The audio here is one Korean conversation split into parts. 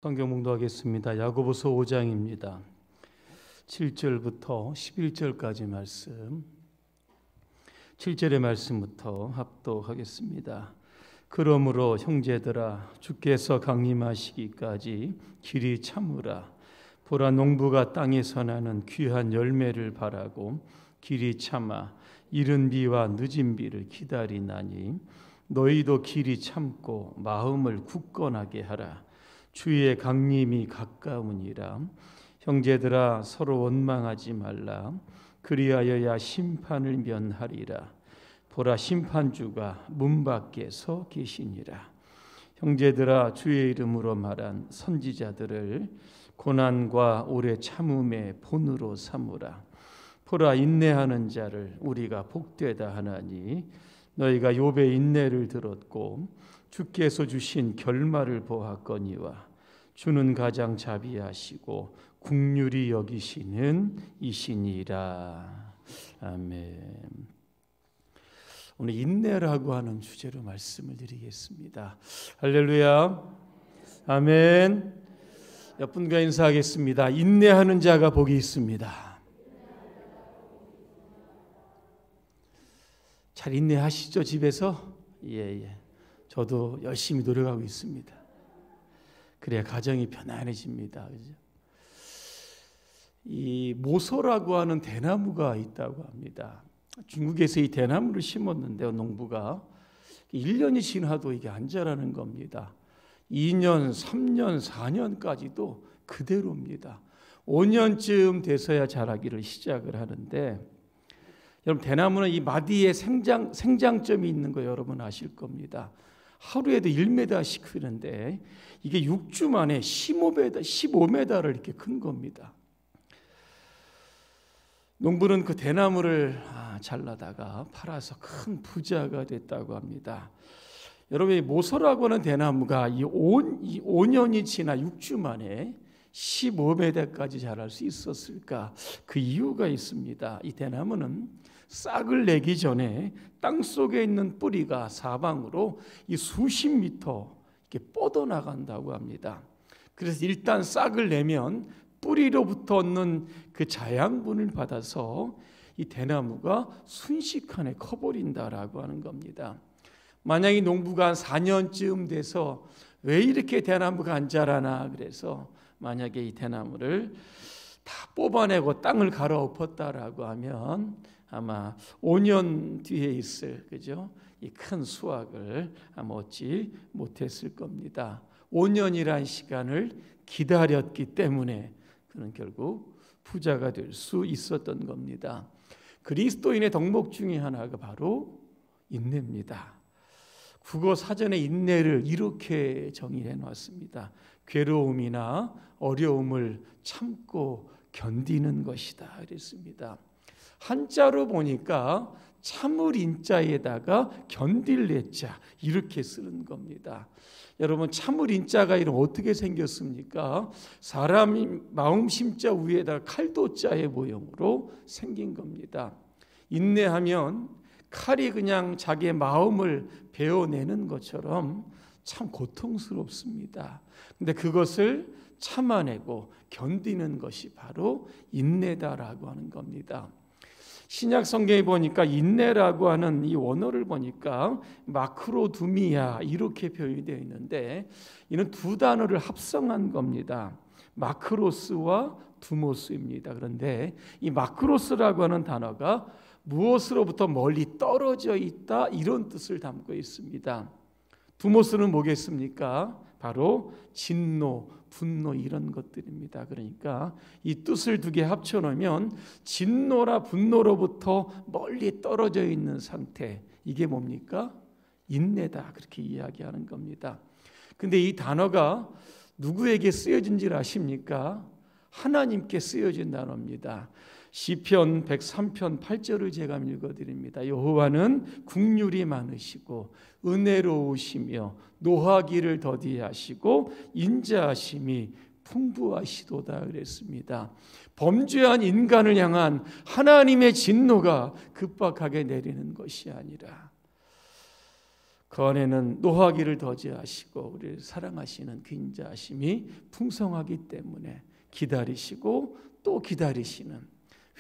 성경 봉독하겠습니다. 야고보서 5장입니다. 7절부터 11절까지 말씀. 7절의 말씀부터 합독하겠습니다. 그러므로 형제들아, 주께서 강림하시기까지 길이 참으라. 보라, 농부가 땅에서 나는 귀한 열매를 바라고 길이 참아 이른 비와 늦은 비를 기다리나니, 너희도 길이 참고 마음을 굳건하게 하라. 주의 강림이 가까우니라. 형제들아, 서로 원망하지 말라. 그리하여야 심판을 면하리라. 보라, 심판주가 문 밖에 서 계시니라. 형제들아, 주의 이름으로 말한 선지자들을 고난과 오래 참음의 본으로 삼으라. 보라, 인내하는 자를 우리가 복되다 하나니, 너희가 욥의 인내를 들었고 주께서 주신 결말을 보았거니와, 주는 가장 자비하시고 긍휼히 여기시는 이시니라. 아멘. 오늘 인내라고 하는 주제로 말씀을 드리겠습니다. 할렐루야. 아멘. 옆분과 인사하겠습니다. 인내하는 자가 복이 있습니다. 잘 인내하시죠, 집에서? 예. 저도 열심히 노력하고 있습니다. 그래야 가정이 편안해집니다. 그죠? 이 모소라고 하는 대나무가 있다고 합니다. 중국에서 이 대나무를 심었는데요, 농부가 1년이 지나도 이게 안 자라는 겁니다. 2년, 3년, 4년까지도 그대로입니다. 5년쯤 돼서야 자라기를 시작을 하는데, 여러분, 대나무는 이 마디에 생장점이 있는 거 여러분 아실 겁니다. 하루에도 1m씩 크는데 이게 6주 만에 15m를 이렇게 큰 겁니다. 농부는 그 대나무를 잘라다가 팔아서 큰 부자가 됐다고 합니다. 여러분, 이 모소라고 하는 대나무가 이 5년이 지나 6주 만에 15m까지 자랄 수 있었을까? 그 이유가 있습니다. 이 대나무는 싹을 내기 전에 땅 속에 있는 뿌리가 사방으로 이 수십 미터 이렇게 뻗어나간다고 합니다. 그래서 일단 싹을 내면 뿌리로부터 얻는 그 자양분을 받아서 이 대나무가 순식간에 커버린다라고 하는 겁니다. 만약 이 농부가 한 4년쯤 돼서 왜 이렇게 대나무가 안 자라나, 그래서 만약에 이 대나무를 다 뽑아내고 땅을 갈아엎었다라고 하면 아마 5년 뒤에 있을, 그죠? 이 큰 수확을 아마 얻지 못했을 겁니다. 5년이란 시간을 기다렸기 때문에 그는 결국 부자가 될 수 있었던 겁니다. 그리스도인의 덕목 중에 하나가 바로 인내입니다. 국어 사전에 인내를 이렇게 정의해 놨습니다. 괴로움이나 어려움을 참고 견디는 것이다 그랬습니다. 한자로 보니까 참을 인자에다가 견딜 내자 이렇게 쓰는 겁니다. 여러분, 참을 인자가 이름 어떻게 생겼습니까? 사람이 마음 심자 위에다가 칼도자의 모형으로 생긴 겁니다. 인내하면 칼이 그냥 자기의 마음을 베어내는 것처럼 참 고통스럽습니다. 근데 그것을 참아내고 견디는 것이 바로 인내다라고 하는 겁니다. 신약 성경에 보니까 인내라고 하는 이 원어를 보니까 마크로두미아 이렇게 표현이 되어 있는데, 이는 두 단어를 합성한 겁니다. 마크로스와 두모스입니다. 그런데 이 마크로스라고 하는 단어가 무엇으로부터 멀리 떨어져 있다, 이런 뜻을 담고 있습니다. 두모스는 뭐겠습니까? 바로 진노, 분노 이런 것들입니다. 그러니까 이 뜻을 두 개 합쳐놓으면 진노라 분노로부터 멀리 떨어져 있는 상태, 이게 뭡니까? 인내다, 그렇게 이야기하는 겁니다. 근데 이 단어가 누구에게 쓰여진 줄 아십니까? 하나님께 쓰여진 단어입니다. 시편 103편 8절을 제가 읽어드립니다. 여호와는 긍휼이 많으시고 은혜로우시며 노하기를 더디하시고 인자하심이 풍부하시도다 그랬습니다. 범죄한 인간을 향한 하나님의 진노가 급박하게 내리는 것이 아니라 그 안에는 노하기를 더디하시고 우리를 사랑하시는 그 인자하심이 풍성하기 때문에 기다리시고 또 기다리시는,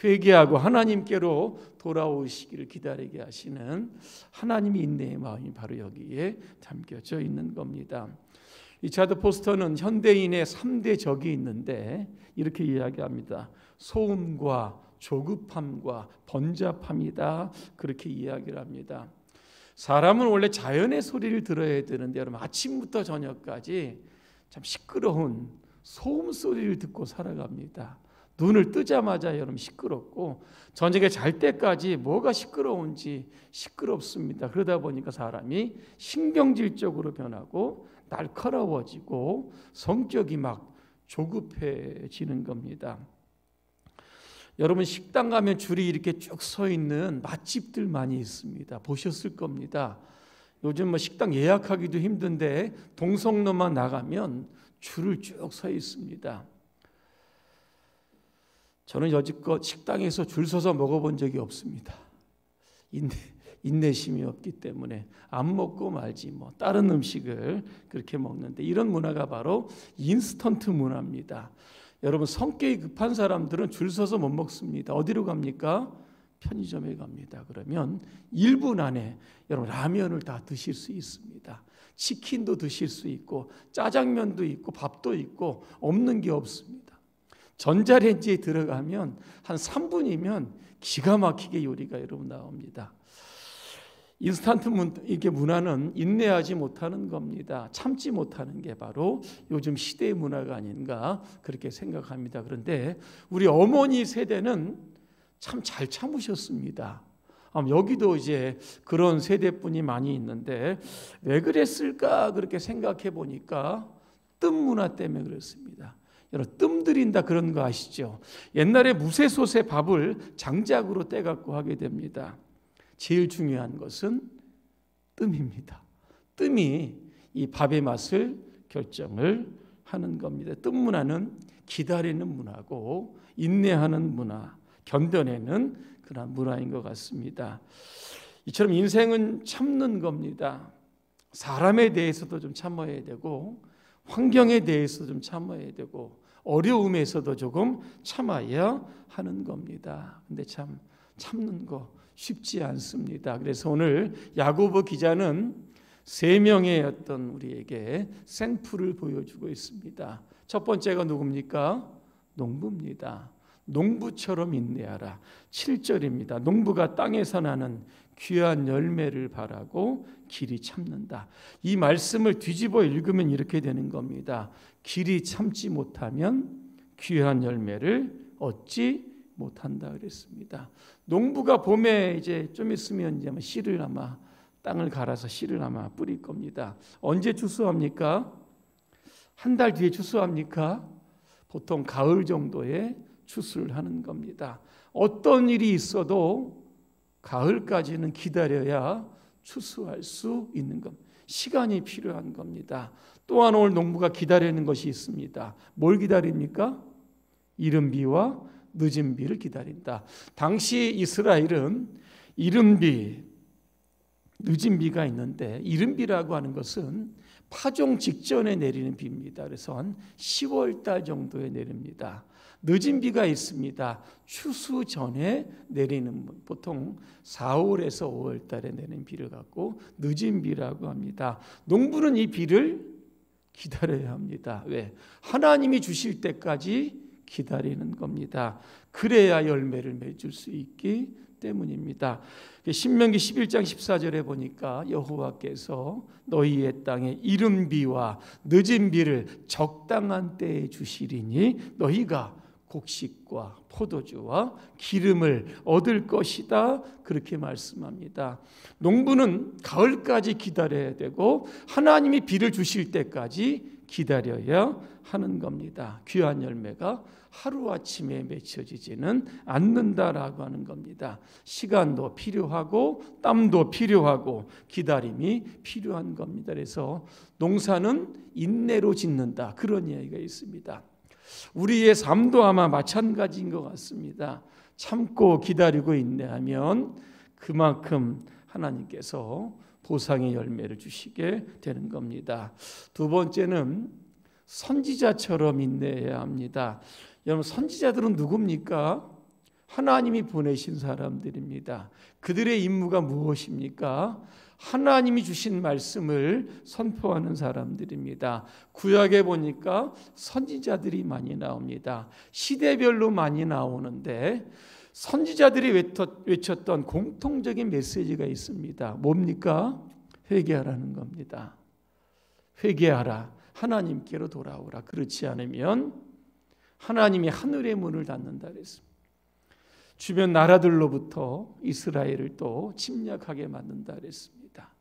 회개하고 하나님께로 돌아오시기를 기다리게 하시는 하나님의 인내의 마음이 바로 여기에 담겨져 있는 겁니다. 리차드 포스터는 현대인의 3대 적이 있는데 이렇게 이야기합니다. 소음과 조급함과 번잡함이다, 그렇게 이야기를 합니다. 사람은 원래 자연의 소리를 들어야 되는데 여러분, 아침부터 저녁까지 참 시끄러운 소음 소리를 듣고 살아갑니다. 눈을 뜨자마자 여러분 시끄럽고 저녁에 잘 때까지 뭐가 시끄러운지 시끄럽습니다. 그러다 보니까 사람이 신경질적으로 변하고 날카로워지고 성격이 막 조급해지는 겁니다. 여러분, 식당 가면 줄이 이렇게 쭉 서 있는 맛집들 많이 있습니다. 보셨을 겁니다. 요즘 뭐 식당 예약하기도 힘든데 동성로만 나가면 줄을 쭉 서 있습니다. 저는 여지껏 식당에서 줄 서서 먹어본 적이 없습니다. 인내심이 없기 때문에 안 먹고 말지 뭐 다른 음식을 그렇게 먹는데, 이런 문화가 바로 인스턴트 문화입니다. 여러분, 성격이 급한 사람들은 줄 서서 못 먹습니다. 어디로 갑니까? 편의점에 갑니다. 그러면 1분 안에 여러분 라면을 다 드실 수 있습니다. 치킨도 드실 수 있고 짜장면도 있고 밥도 있고 없는 게 없습니다. 전자레인지에 들어가면 한 3분이면 기가 막히게 요리가 여러분 나옵니다. 인스턴트 이게 문화는 인내하지 못하는 겁니다. 참지 못하는 게 바로 요즘 시대의 문화가 아닌가 그렇게 생각합니다. 그런데 우리 어머니 세대는 참 잘 참으셨습니다. 여기도 이제 그런 세대분이 많이 있는데 왜 그랬을까 그렇게 생각해 보니까 뜸 문화 때문에 그렇습니다. 여러분, 뜸 들인다 그런 거 아시죠? 옛날에 무쇠솥에 밥을 장작으로 떼갖고 하게 됩니다. 제일 중요한 것은 뜸입니다. 뜸이 이 밥의 맛을 결정을 하는 겁니다. 뜸 문화는 기다리는 문화고 인내하는 문화, 견뎌내는 그런 문화인 것 같습니다. 이처럼 인생은 참는 겁니다. 사람에 대해서도 좀 참아야 되고 환경에 대해서 좀 참아야 되고 어려움에서도 조금 참아야 하는 겁니다. 근데 참 참는 거 쉽지 않습니다. 그래서 오늘 야고보 기자는 3명의 어떤 우리에게 샘플을 보여주고 있습니다. 첫 번째가 누굽니까? 농부입니다. 농부처럼 인내하라. 7절입니다. 농부가 땅에서 나는 귀한 열매를 바라고 길이 참는다. 이 말씀을 뒤집어 읽으면 이렇게 되는 겁니다. 길이 참지 못하면 귀한 열매를 얻지 못한다 그랬습니다. 농부가 봄에 이제 좀 있으면 이제 씨를 아마 땅을 갈아서 씨를 아마 뿌릴 겁니다. 언제 추수합니까? 한 달 뒤에 추수합니까? 보통 가을 정도에 추수를 하는 겁니다. 어떤 일이 있어도 가을까지는 기다려야 추수할 수 있는 겁니다. 시간이 필요한 겁니다. 또한 오늘 농부가 기다리는 것이 있습니다. 뭘 기다립니까? 이른 비와 늦은 비를 기다린다. 당시 이스라엘은 이른 비, 늦은 비가 있는데 이른 비라고 하는 것은 파종 직전에 내리는 비입니다. 그래서 한 10월 달 정도에 내립니다. 늦은 비가 있습니다. 추수 전에 내리는, 보통 4월에서 5월 달에 내리는 비를 갖고 늦은 비라고 합니다. 농부는 이 비를 기다려야 합니다. 왜? 하나님이 주실 때까지 기다리는 겁니다. 그래야 열매를 맺을 수 있기 때문입니다. 신명기 11장 14절에 보니까 여호와께서 너희의 땅에 이른 비와 늦은 비를 적당한 때에 주시리니 너희가 곡식과 포도주와 기름을 얻을 것이다, 그렇게 말씀합니다. 농부는 가을까지 기다려야 되고 하나님이 비를 주실 때까지 기다려야 하는 겁니다. 귀한 열매가 하루아침에 맺혀지지는 않는다라고 하는 겁니다. 시간도 필요하고 땀도 필요하고 기다림이 필요한 겁니다. 그래서 농사는 인내로 짓는다, 그런 이야기가 있습니다. 우리의 삶도 아마 마찬가지인 것 같습니다. 참고 기다리고 인내하면 그만큼 하나님께서 보상의 열매를 주시게 되는 겁니다. 두 번째는 선지자처럼 인내해야 합니다. 여러분, 선지자들은 누굽니까? 하나님이 보내신 사람들입니다. 그들의 임무가 무엇입니까? 하나님이 주신 말씀을 선포하는 사람들입니다. 구약에 보니까 선지자들이 많이 나옵니다. 시대별로 많이 나오는데 선지자들이 외쳤던 공통적인 메시지가 있습니다. 뭡니까? 회개하라는 겁니다. 회개하라. 하나님께로 돌아오라. 그렇지 않으면 하나님이 하늘의 문을 닫는다 그랬습니다. 주변 나라들로부터 이스라엘을 또 침략하게 만든다 그랬습니다.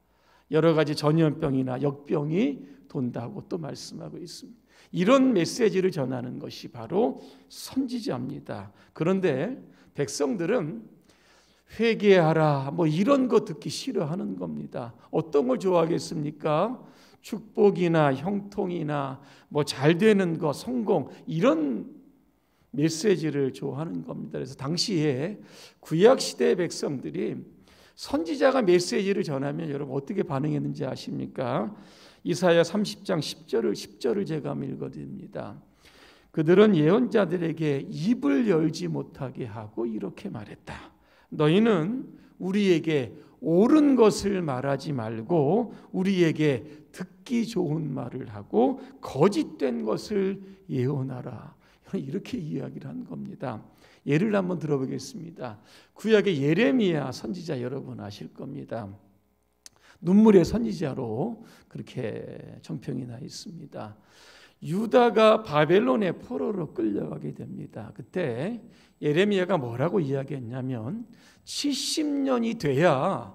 여러 가지 전염병이나 역병이 돈다고 또 말씀하고 있습니다. 이런 메시지를 전하는 것이 바로 선지자입니다. 그런데 백성들은 회개하라 뭐 이런 거 듣기 싫어하는 겁니다. 어떤 걸 좋아하겠습니까? 축복이나 형통이나 뭐 잘 되는 거, 성공 이런 메시지를 좋아하는 겁니다. 그래서 당시에 구약 시대의 백성들이 선지자가 메시지를 전하면 여러분 어떻게 반응했는지 아십니까? 이사야 30장 10절을 제가 한번 읽어드립니다. 그들은 예언자들에게 입을 열지 못하게 하고 이렇게 말했다. 너희는 우리에게 옳은 것을 말하지 말고 우리에게 듣기 좋은 말을 하고 거짓된 것을 예언하라. 이렇게 이야기를 한 겁니다. 예를 한번 들어보겠습니다. 구약의 예레미야 선지자 여러분 아실 겁니다. 눈물의 선지자로 그렇게 정평이 나 있습니다. 유다가 바벨론의 포로로 끌려가게 됩니다. 그때 예레미야가 뭐라고 이야기했냐면 70년이 돼야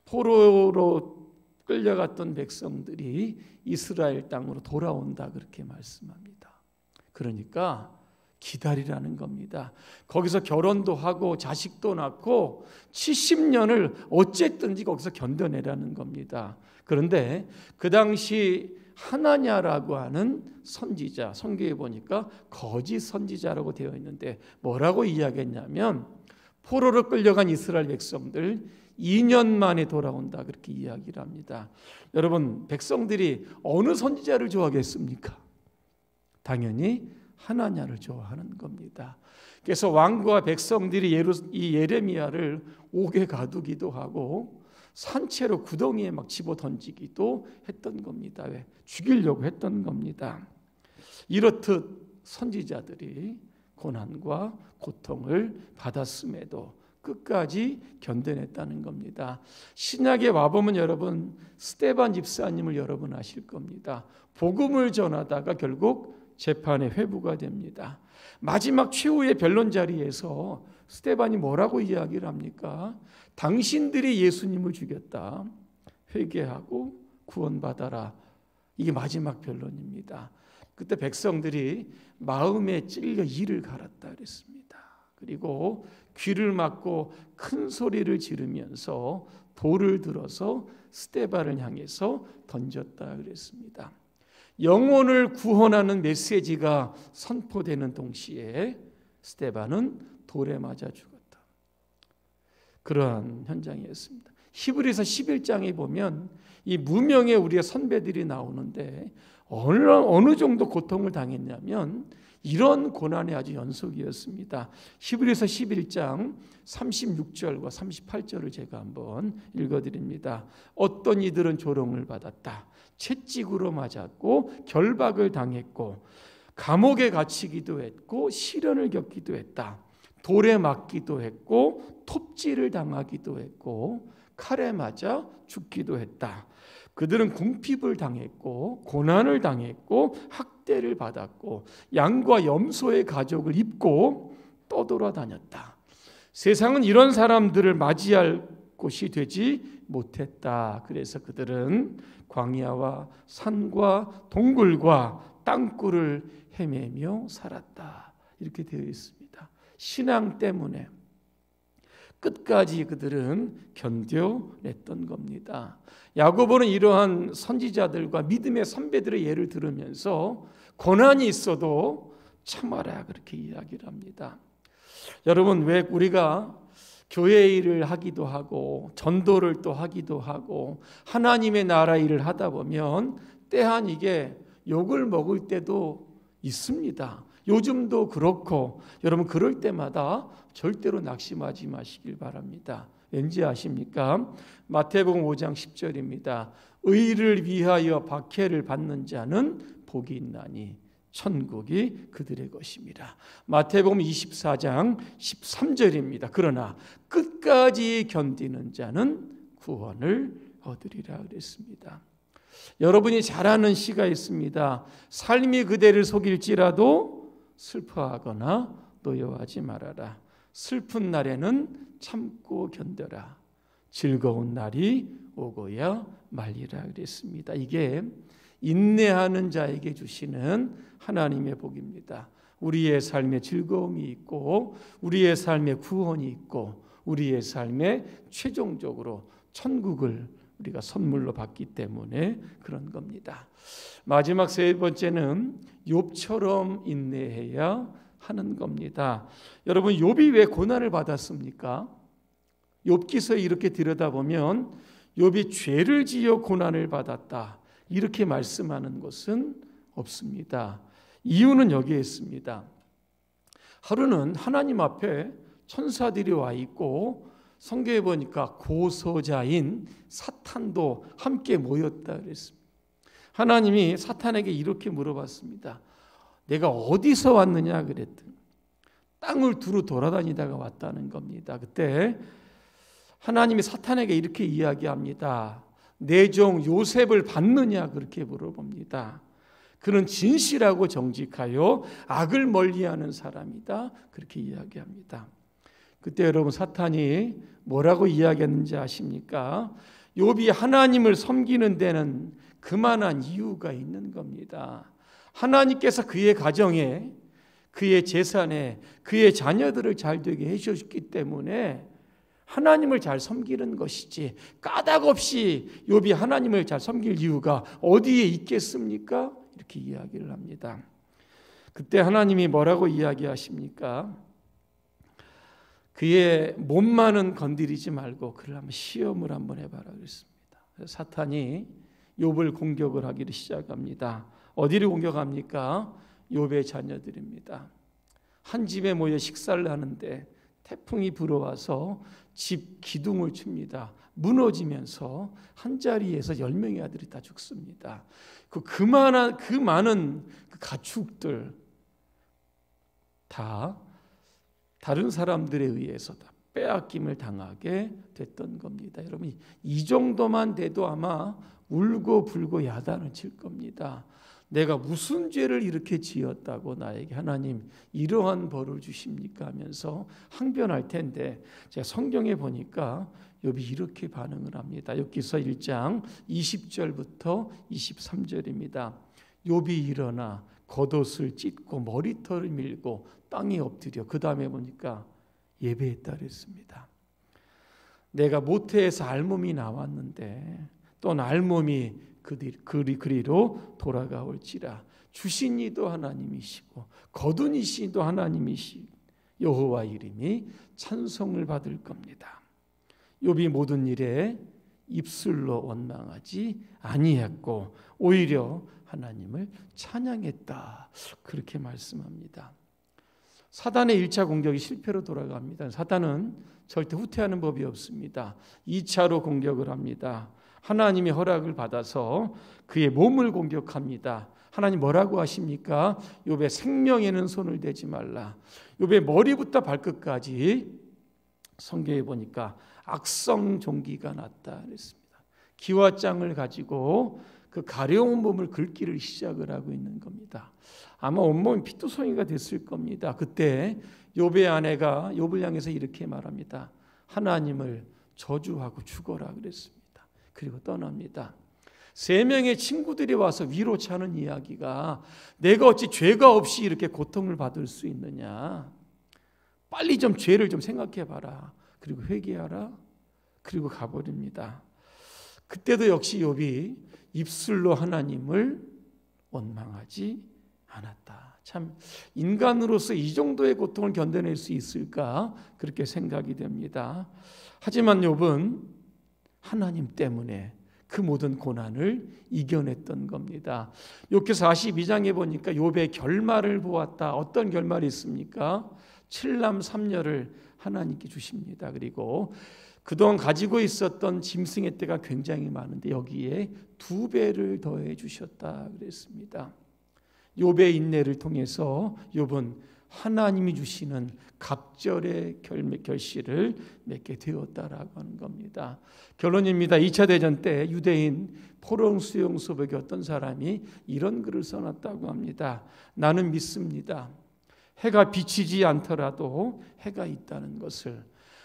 포로로 끌려갔던 백성들이 이스라엘 땅으로 돌아온다 그렇게 말씀합니다. 그러니까 기다리라는 겁니다. 거기서 결혼도 하고 자식도 낳고 70년을 어쨌든지 거기서 견뎌내라는 겁니다. 그런데 그 당시 하나냐라고 하는 선지자, 성경에 보니까 거짓 선지자라고 되어 있는데 뭐라고 이야기했냐면 포로로 끌려간 이스라엘 백성들 2년 만에 돌아온다 그렇게 이야기를 합니다. 여러분, 백성들이 어느 선지자를 좋아하겠습니까? 당연히 하나냐를 좋아하는 겁니다. 그래서 왕과 백성들이 이 예레미야를 옥에 가두기도 하고 산채로 구덩이에 막 집어 던지기도 했던 겁니다. 왜? 죽이려고 했던 겁니다. 이렇듯 선지자들이 고난과 고통을 받았음에도 끝까지 견뎌냈다는 겁니다. 신약에 와보면 여러분 스데반 집사님을 여러분 아실 겁니다. 복음을 전하다가 결국 재판에 회부가 됩니다. 마지막 최후의 변론 자리에서 스데반이 뭐라고 이야기를 합니까? 당신들이 예수님을 죽였다. 회개하고 구원받아라. 이게 마지막 변론입니다. 그때 백성들이 마음에 찔려 이를 갈았다 그랬습니다. 그리고 귀를 막고 큰 소리를 지르면서 돌을 들어서 스데반을 향해서 던졌다 그랬습니다. 영혼을 구원하는 메시지가 선포되는 동시에 스데반은 돌에 맞아 죽었다. 그러한 현장이었습니다. 히브리서 11장에 보면 이 무명의 우리의 선배들이 나오는데 어느 정도 고통을 당했냐면 이런 고난의 아주 연속이었습니다. 히브리서 11장 36절과 38절을 제가 한번 읽어드립니다. 어떤 이들은 조롱을 받았다. 채찍으로 맞았고 결박을 당했고 감옥에 갇히기도 했고 시련을 겪기도 했다. 돌에 맞기도 했고 톱질을 당하기도 했고 칼에 맞아 죽기도 했다. 그들은 궁핍을 당했고 고난을 당했고 학대를 받았고 양과 염소의 가죽을 입고 떠돌아다녔다. 세상은 이런 사람들을 맞이할 곳이 되지 못했다. 그래서 그들은 광야와 산과 동굴과 땅굴을 헤매며 살았다. 이렇게 되어 있습니다. 신앙 때문에 끝까지 그들은 견뎌냈던 겁니다. 야고보는 이러한 선지자들과 믿음의 선배들의 예를 들으면서 고난이 있어도 참아라 그렇게 이야기를 합니다. 여러분, 왜 우리가 교회 일을 하기도 하고 전도를 또 하기도 하고 하나님의 나라 일을 하다 보면 때한이게 욕을 먹을 때도 있습니다. 요즘도 그렇고 여러분 그럴 때마다 절대로 낙심하지 마시길 바랍니다. 왠지 아십니까? 마태복음 5장 10절입니다. 의를 위하여 박해를 받는 자는 복이 있나니 천국이 그들의 것입니다. 마태복음 24장 13절입니다. 그러나 끝까지 견디는 자는 구원을 얻으리라 그랬습니다. 여러분이 잘 아는 시가 있습니다. 삶이 그대를 속일지라도 슬퍼하거나 노여워하지 말아라. 슬픈 날에는 참고 견뎌라. 즐거운 날이 오고야 말리라 그랬습니다. 이게 인내하는 자에게 주시는 하나님의 복입니다. 우리의 삶에 즐거움이 있고 우리의 삶에 구원이 있고 우리의 삶에 최종적으로 천국을 우리가 선물로 받기 때문에 그런 겁니다. 마지막 세 번째는 욥처럼 인내해야 하는 겁니다. 여러분 욥이 왜 고난을 받았습니까? 욥기서에 이렇게 들여다보면 욥이 죄를 지어 고난을 받았다 이렇게 말씀하는 것은 없습니다. 이유는 여기에 있습니다. 하루는 하나님 앞에 천사들이 와 있고 성경에 보니까 고소자인 사탄도 함께 모였다 그랬습니다. 하나님이 사탄에게 이렇게 물어봤습니다. 내가 어디서 왔느냐 그랬더니 땅을 두루 돌아다니다가 왔다는 겁니다. 그때 하나님이 사탄에게 이렇게 이야기합니다. 내 종 요셉을 봤느냐 그렇게 물어봅니다. 그는 진실하고 정직하여 악을 멀리하는 사람이다 그렇게 이야기합니다. 그때 여러분 사탄이 뭐라고 이야기했는지 아십니까? 욥이 하나님을 섬기는 데는 그만한 이유가 있는 겁니다. 하나님께서 그의 가정에, 그의 재산에, 그의 자녀들을 잘 되게 해주셨기 때문에 하나님을 잘 섬기는 것이지 까닭 없이 욥이 하나님을 잘 섬길 이유가 어디에 있겠습니까? 이렇게 이야기를 합니다. 그때 하나님이 뭐라고 이야기하십니까? 그의 몸만은 건드리지 말고 그를 한번 시험을 한번 해봐라 그랬습니다. 사탄이 욥을 공격을 하기를 시작합니다. 어디를 공격합니까? 욥의 자녀들입니다. 한 집에 모여 식사를 하는데 태풍이 불어와서 집 기둥을 칩니다. 무너지면서 한 자리에서 10명의 아들이 다 죽습니다. 그 많은 가축들 다 다른 사람들에 의해서 다 빼앗김을 당하게 됐던 겁니다. 여러분 이 정도만 돼도 아마 울고 불고 야단을 칠 겁니다. 내가 무슨 죄를 이렇게 지었다고 나에게 하나님 이러한 벌을 주십니까 하면서 항변할 텐데 제가 성경에 보니까 욥이 이렇게 반응을 합니다. 욥기서 1장 20절부터 23절입니다. 욥이 일어나 겉옷을 찢고 머리털을 밀고 땅에 엎드려 그 다음에 보니까 예배했다 그랬습니다. 내가 모태에서 알몸이 나왔는데 또 알몸이 그리로 돌아가올지라. 주신 이도 하나님이시고 거둔 이시도 하나님이시 여호와 이름이 찬송을 받을 겁니다. 욥이 모든 일에 입술로 원망하지 아니했고 오히려 하나님을 찬양했다 그렇게 말씀합니다. 사단의 1차 공격이 실패로 돌아갑니다. 사단은 절대 후퇴하는 법이 없습니다. 2차로 공격을 합니다. 하나님이 허락을 받아서 그의 몸을 공격합니다. 하나님 뭐라고 하십니까? 욥의 생명에는 손을 대지 말라. 욥의 머리부터 발끝까지 성경에 보니까 악성 종기가 났다 그랬습니다. 기와장을 가지고 그 가려운 몸을 긁기를 시작을 하고 있는 겁니다. 아마 온몸이 피투성이가 됐을 겁니다. 그때 욥의 아내가 욥을 향해서 이렇게 말합니다. 하나님을 저주하고 죽어라 그랬습니다. 그리고 떠납니다. 3명의 친구들이 와서 위로 차는 이야기가 내가 어찌 죄가 없이 이렇게 고통을 받을 수 있느냐. 빨리 좀 죄를 좀 생각해 봐라. 그리고 회개하라. 그리고 가버립니다. 그때도 역시 욥이 입술로 하나님을 원망하지 않았다. 참 인간으로서 이 정도의 고통을 견뎌낼 수 있을까 그렇게 생각이 됩니다. 하지만 욥은 하나님 때문에 그 모든 고난을 이겨냈던 겁니다. 욥기서 42장에 보니까 욥의 결말을 보았다. 어떤 결말이 있습니까? 7남 3녀를 하나님께 주십니다. 그리고 그동안 가지고 있었던 짐승의 떼가 굉장히 많은데 여기에 2배를 더해 주셨다 그랬습니다. 욥의 인내를 통해서 욥은 하나님이 주시는 갑절의 결실을 맺게 되었다라고 하는 겁니다. 결론입니다. 2차 대전 때 유대인 포로 수용소백의 어떤 사람이 이런 글을 써놨다고 합니다. 나는 믿습니다. 해가 비치지 않더라도 해가 있다는 것을.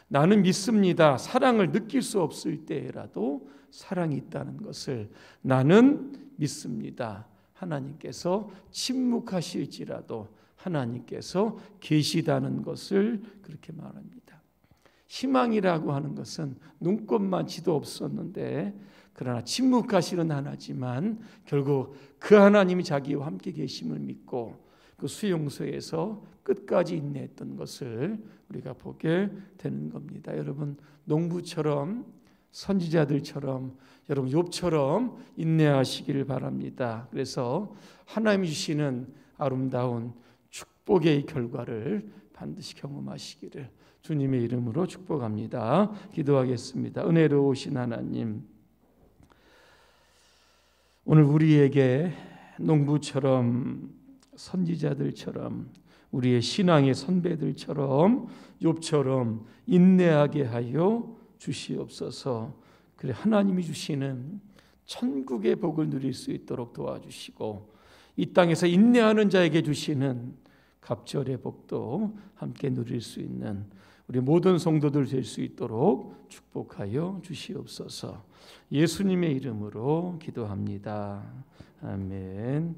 나는 믿습니다. 사랑을 느낄 수 없을 때라도 사랑이 있다는 것을. 나는 믿습니다. 하나님께서 침묵하실지라도 하나님께서 계시다는 것을 그렇게 말합니다. 희망이라고 하는 것은 눈꼽만치도 없었는데 그러나 침묵하시는 하나지만 결국 그 하나님이 자기와 함께 계심을 믿고 그 수용소에서 끝까지 인내했던 것을 우리가 보게 되는 겁니다. 여러분 농부처럼 선지자들처럼 여러분 욥처럼 인내하시기를 바랍니다. 그래서 하나님이 주시는 아름다운 축복의 결과를 반드시 경험하시기를 주님의 이름으로 축복합니다. 기도하겠습니다. 은혜로우신 하나님, 오늘 우리에게 농부처럼 선지자들처럼 우리의 신앙의 선배들처럼 욥처럼 인내하게 하여 주시옵소서. 그래 하나님이 주시는 천국의 복을 누릴 수 있도록 도와주시고 이 땅에서 인내하는 자에게 주시는 갑절의 복도 함께 누릴 수 있는 우리 모든 성도들 될 수 있도록 축복하여 주시옵소서. 예수님의 이름으로 기도합니다. 아멘.